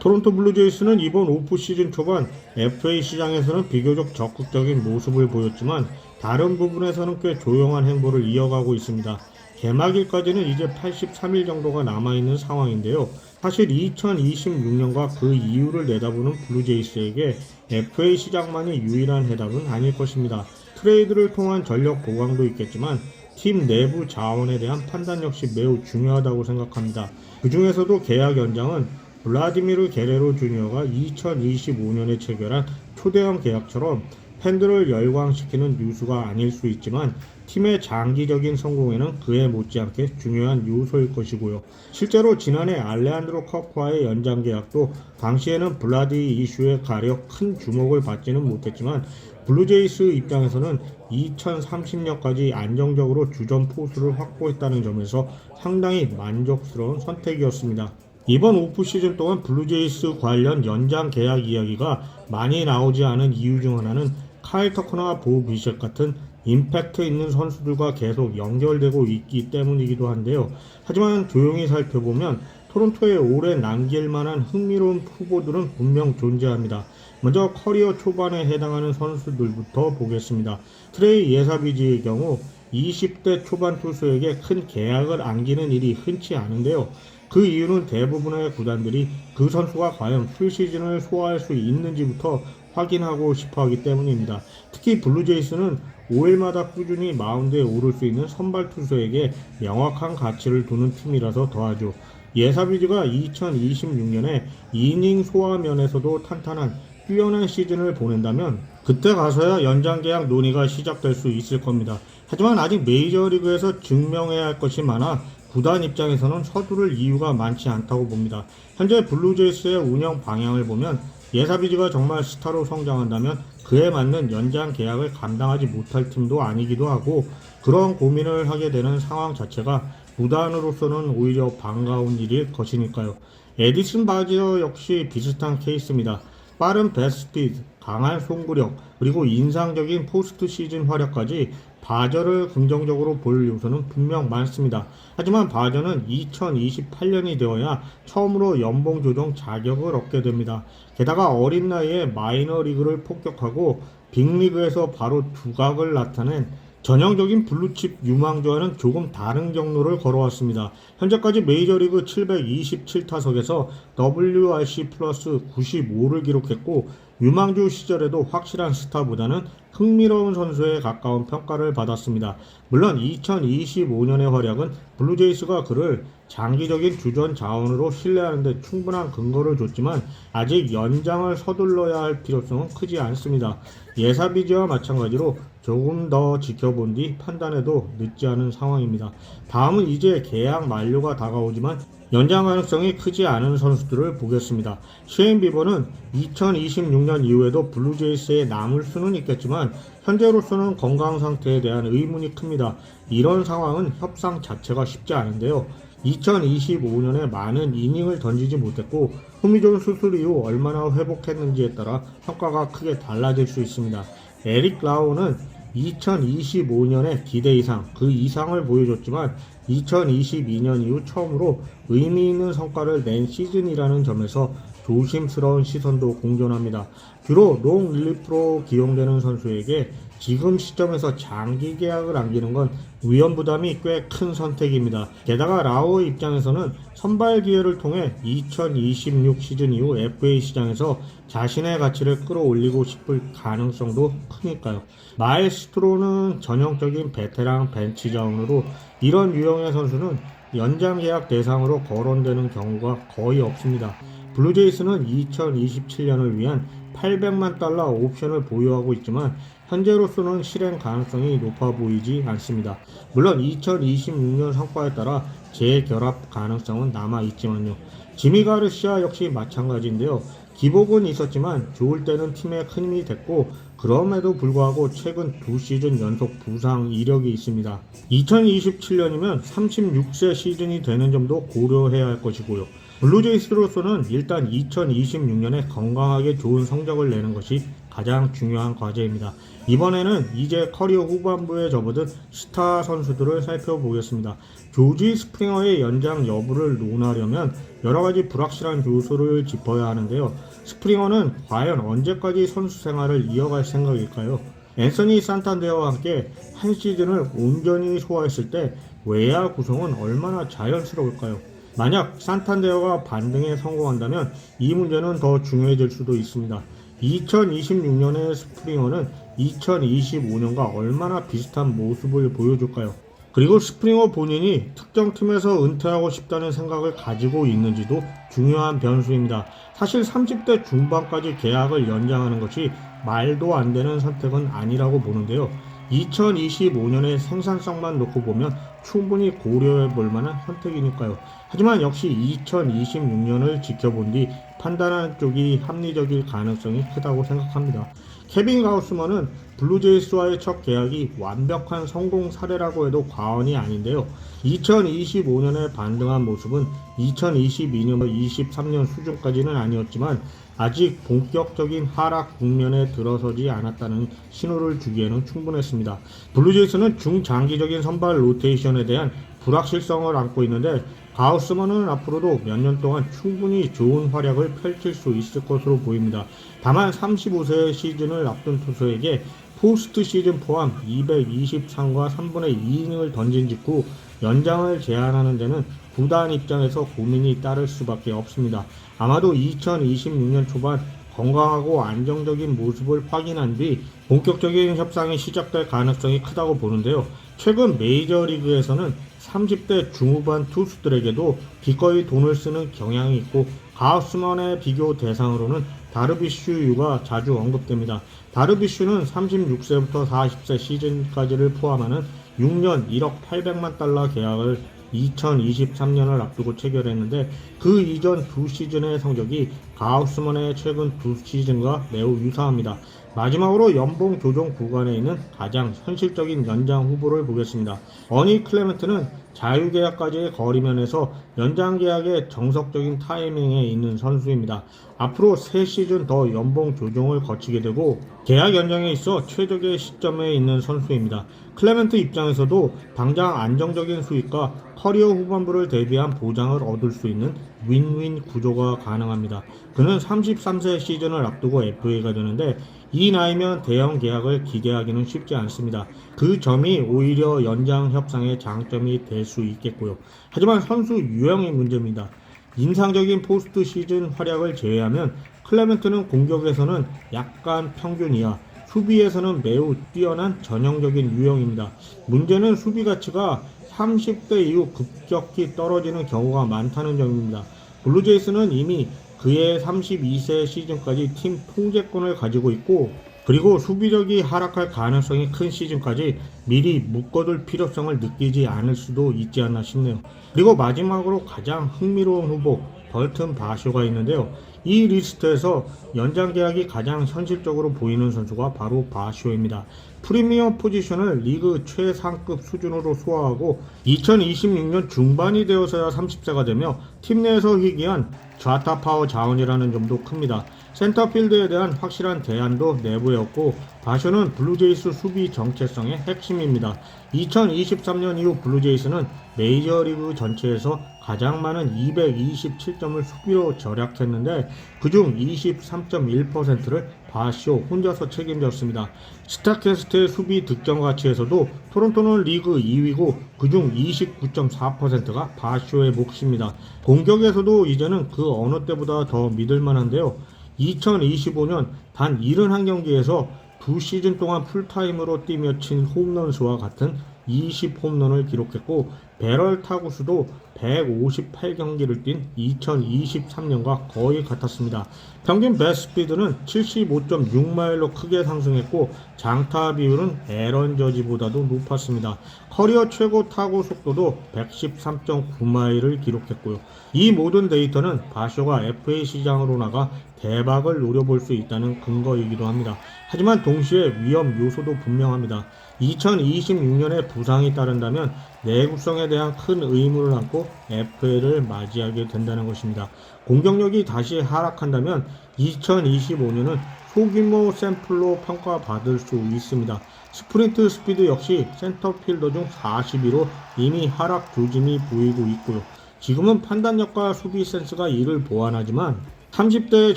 토론토 블루제이스는 이번 오프 시즌 초반 FA 시장에서는 비교적 적극적인 모습을 보였지만 다른 부분에서는 꽤 조용한 행보를 이어가고 있습니다. 개막일까지는 이제 83일 정도가 남아있는 상황인데요. 사실 2026년과 그 이후를 내다보는 블루제이스에게 FA 시장만이 유일한 해답은 아닐 것입니다. 트레이드를 통한 전력 보강도 있겠지만 팀 내부 자원에 대한 판단 역시 매우 중요하다고 생각합니다. 그 중에서도 계약 연장은 블라디미르 게레로 주니어가 2025년에 체결한 초대형 계약처럼 팬들을 열광시키는 뉴스가 아닐 수 있지만 팀의 장기적인 성공에는 그에 못지않게 중요한 요소일 것이고요. 실제로 지난해 알레한드로 컵과의 연장 계약도 당시에는 블라디 이슈에 가려 큰 주목을 받지는 못했지만 블루제이스 입장에서는 2030년까지 안정적으로 주전 포수를 확보했다는 점에서 상당히 만족스러운 선택이었습니다. 이번 오프 시즌 동안 블루제이스 관련 연장 계약 이야기가 많이 나오지 않은 이유 중 하나는 카일 터커나 보 비셋 같은 임팩트 있는 선수들과 계속 연결되고 있기 때문이기도 한데요. 하지만 조용히 살펴보면 토론토에 오래 남길 만한 흥미로운 후보들은 분명 존재합니다. 먼저 커리어 초반에 해당하는 선수들부터 보겠습니다. 트레이 예사비지의 경우 20대 초반 투수에게 큰 계약을 안기는 일이 흔치 않은데요. 그 이유는 대부분의 구단들이 그 선수가 과연 풀시즌을 소화할 수 있는지부터 확인하고 싶어 하기 때문입니다. 특히 블루제이스는 5일마다 꾸준히 마운드에 오를 수 있는 선발 투수에게 명확한 가치를 두는 팀이라서 더하죠. 예사비지가 2026년에 이닝 소화 면에서도 탄탄한 뛰어난 시즌을 보낸다면 그때 가서야 연장 계약 논의가 시작될 수 있을 겁니다. 하지만 아직 메이저리그에서 증명해야 할 것이 많아 구단 입장에서는 서두를 이유가 많지 않다고 봅니다. 현재 블루제이스의 운영 방향을 보면 예사비지가 정말 스타로 성장한다면 그에 맞는 연장 계약을 감당하지 못할 팀도 아니기도 하고 그런 고민을 하게 되는 상황 자체가 구단으로서는 오히려 반가운 일일 것이니까요. 에디슨 바지어 역시 비슷한 케이스입니다. 빠른 배스피드, 강한 송구력, 그리고 인상적인 포스트 시즌 활약까지 바저를 긍정적으로 볼 요소는 분명 많습니다. 하지만 바저는 2028년이 되어야 처음으로 연봉 조정 자격을 얻게 됩니다. 게다가 어린 나이에 마이너리그를 폭격하고 빅리그에서 바로 두각을 나타낸 전형적인 블루칩 유망주와는 조금 다른 경로를 걸어왔습니다. 현재까지 메이저리그 727타석에서 WRC 플러스 95를 기록했고 유망주 시절에도 확실한 스타보다는 흥미로운 선수에 가까운 평가를 받았습니다. 물론 2025년의 활약은 블루제이스가 그를 장기적인 주전 자원으로 신뢰하는 데 충분한 근거를 줬지만 아직 연장을 서둘러야 할 필요성은 크지 않습니다. 예사비지와 마찬가지로 조금 더 지켜본 뒤 판단해도 늦지 않은 상황입니다. 다음은 이제 계약 만료가 다가오지만 연장 가능성이 크지 않은 선수들을 보겠습니다. 쉐인 비버는 2026년 이후에도 블루제이스에 남을 수는 있겠지만 현재로서는 건강 상태에 대한 의문이 큽니다. 이런 상황은 협상 자체가 쉽지 않은데요. 2025년에 많은 이닝을 던지지 못했고 후미존 수술 이후 얼마나 회복했는지에 따라 평가가 크게 달라질 수 있습니다. 에릭 라우는 2025년에 기대 이상, 그 이상을 보여줬지만 2022년 이후 처음으로 의미 있는 성과를 낸 시즌이라는 점에서 조심스러운 시선도 공존합니다. 주로 롱 릴리프로 기용되는 선수에게 지금 시점에서 장기 계약을 안기는 건 위험 부담이 꽤 큰 선택입니다. 게다가 라오의 입장에서는 선발 기회를 통해 2026 시즌 이후 FA 시장에서 자신의 가치를 끌어올리고 싶을 가능성도 크니까요. 마에스트로는 전형적인 베테랑 벤치 자원으로 이런 유형의 선수는 연장 계약 대상으로 거론되는 경우가 거의 없습니다. 블루제이스는 2027년을 위한 800만 달러 옵션을 보유하고 있지만 현재로서는 실행 가능성이 높아 보이지 않습니다. 물론 2026년 성과에 따라 재결합 가능성은 남아있지만요. 지미 가르시아 역시 마찬가지인데요. 기복은 있었지만 좋을 때는 팀에 큰 힘이 됐고 그럼에도 불구하고 최근 2시즌 연속 부상 이력이 있습니다. 2027년이면 36세 시즌이 되는 점도 고려해야 할 것이고요. 블루제이스로서는 일단 2026년에 건강하게 좋은 성적을 내는 것이 가장 중요한 과제입니다. 이번에는 이제 커리어 후반부에 접어든 스타 선수들을 살펴보겠습니다. 조지 스프링어의 연장 여부를 논하려면 여러가지 불확실한 요소를 짚어야 하는데요. 스프링어는 과연 언제까지 선수 생활을 이어갈 생각일까요? 앤서니 산탄데어와 함께 한 시즌을 온전히 소화했을 때 외야 구성은 얼마나 자연스러울까요? 만약 산탄데어가 반등에 성공한다면 이 문제는 더 중요해질 수도 있습니다. 2026년의 스프링어는 2025년과 얼마나 비슷한 모습을 보여줄까요? 그리고 스프링어 본인이 특정 팀에서 은퇴하고 싶다는 생각을 가지고 있는지도 중요한 변수입니다. 사실 30대 중반까지 계약을 연장하는 것이 말도 안 되는 선택은 아니라고 보는데요. 2025년의 생산성만 놓고 보면 충분히 고려해 볼 만한 선택이니까요. 하지만 역시 2026년을 지켜본 뒤 판단하는 쪽이 합리적일 가능성이 크다고 생각합니다. 케빈 가우스먼은 블루제이스와의 첫 계약이 완벽한 성공 사례라고 해도 과언이 아닌데요. 2025년에 반등한 모습은 2022년, 23년 수준까지는 아니었지만 아직 본격적인 하락 국면에 들어서지 않았다는 신호를 주기에는 충분했습니다. 블루제이스는 중장기적인 선발 로테이션에 대한 불확실성을 안고 있는데 가우스먼은 앞으로도 몇 년 동안 충분히 좋은 활약을 펼칠 수 있을 것으로 보입니다. 다만 35세의 시즌을 앞둔 투수에게 포스트 시즌 포함 223과 3분의 2이닝을 던진 직후 연장을 제안하는 데는 구단 입장에서 고민이 따를 수밖에 없습니다. 아마도 2026년 초반 건강하고 안정적인 모습을 확인한 뒤 본격적인 협상이 시작될 가능성이 크다고 보는데요. 최근 메이저리그에서는 30대 중후반 투수들에게도 기꺼이 돈을 쓰는 경향이 있고 가우스먼의 비교 대상으로는 다르비슈 유가 자주 언급됩니다. 다르비슈는 36세부터 40세 시즌까지를 포함하는 6년 1억 800만 달러 계약을 2023년을 앞두고 체결했는데 그 이전 두 시즌의 성적이 가우스먼의 최근 두 시즌과 매우 유사합니다. 마지막으로 연봉 조정 구간에 있는 가장 현실적인 연장 후보를 보겠습니다. 어니 클레멘트는 자유계약까지의 거리면에서 연장 계약의 정석적인 타이밍에 있는 선수입니다. 앞으로 3시즌 더 연봉 조정을 거치게 되고 계약 연장에 있어 최적의 시점에 있는 선수입니다. 클레멘트 입장에서도 당장 안정적인 수익과 커리어 후반부를 대비한 보장을 얻을 수 있는 윈윈 구조가 가능합니다. 그는 33세 시즌을 앞두고 FA가 되는데 이 나이면 대형 계약을 기대하기는 쉽지 않습니다. 그 점이 오히려 연장 협상의 장점이 될 수 있겠고요. 하지만 선수 유형이 문제입니다. 인상적인 포스트 시즌 활약을 제외하면 클레멘트는 공격에서는 약간 평균 이하, 수비에서는 매우 뛰어난 전형적인 유형입니다. 문제는 수비 가치가 30대 이후 급격히 떨어지는 경우가 많다는 점입니다. 블루제이스는 이미 그의 32세 시즌까지 팀 통제권을 가지고 있고 그리고 수비력이 하락할 가능성이 큰 시즌까지 미리 묶어둘 필요성을 느끼지 않을 수도 있지 않나 싶네요. 그리고 마지막으로 가장 흥미로운 후보 벌튼 바쇼가 있는데요. 이 리스트에서 연장 계약이 가장 현실적으로 보이는 선수가 바로 바쇼입니다. 프리미엄 포지션을 리그 최상급 수준으로 소화하고 2026년 중반이 되어서야 30세가 되며 팀 내에서 희귀한 좌타 파워 자원이라는 점도 큽니다. 센터필드에 대한 확실한 대안도 내부에 없고 바쇼는 블루제이스 수비 정체성의 핵심입니다. 2023년 이후 블루제이스는 메이저리그 전체에서 가장 많은 227점을 수비로 절약했는데 그중 23.1%를 바쇼 혼자서 책임졌습니다. 스타캐스트의 수비 득점 가치에서도 토론토는 리그 2위고 그중 29.4%가 바쇼의 몫입니다. 공격에서도 이제는 그 어느 때보다 더 믿을만한데요. 2025년 단 71경기에서 2시즌 동안 풀타임으로 뛰며 친 홈런 수와 같은 20홈런을 기록했고 배럴 타구수도 158경기를 뛴 2023년과 거의 같았습니다. 평균 배스피드는 75.6마일로 크게 상승했고 장타 비율은 에런 저지보다도 높았습니다. 커리어 최고 타구 속도도 113.9마일을 기록했고요. 이 모든 데이터는 바쇼가 FA 시장으로 나가 대박을 노려볼 수 있다는 근거이기도 합니다. 하지만 동시에 위험 요소도 분명합니다. 2026년에 부상이 따른다면 내구성에 대한 큰 의무를 안고 FA를 맞이하게 된다는 것입니다. 공격력이 다시 하락한다면 2025년은 소규모 샘플로 평가받을 수 있습니다. 스프린트 스피드 역시 센터필더 중 40위로 이미 하락 조짐이 보이고 있고요. 지금은 판단력과 수비 센스가 이를 보완하지만 30대에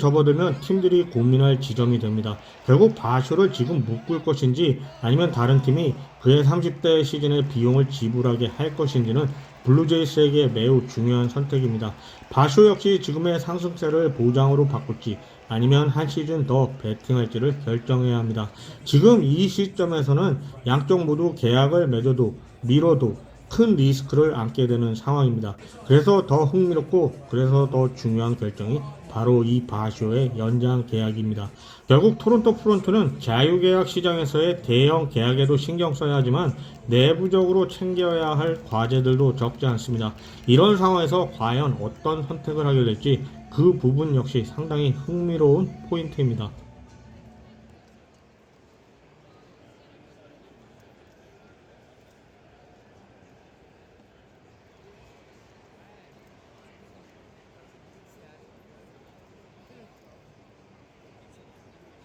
접어들면 팀들이 고민할 지점이 됩니다. 결국 바쇼를 지금 묶을 것인지 아니면 다른 팀이 그의 30대 시즌의 비용을 지불하게 할 것인지는 블루제이스에게 매우 중요한 선택입니다. 바쇼 역시 지금의 상승세를 보장으로 바꿀지 아니면 한 시즌 더 베팅할지를 결정해야 합니다. 지금 이 시점에서는 양쪽 모두 계약을 맺어도 미뤄도 큰 리스크를 안게 되는 상황입니다. 그래서 더 흥미롭고 그래서 더 중요한 결정이 바로 이 바쇼의 연장 계약입니다. 결국 토론토 프론트는 자유계약 시장에서의 대형 계약에도 신경 써야 하지만 내부적으로 챙겨야 할 과제들도 적지 않습니다. 이런 상황에서 과연 어떤 선택을 하게 될지 그 부분 역시 상당히 흥미로운 포인트입니다.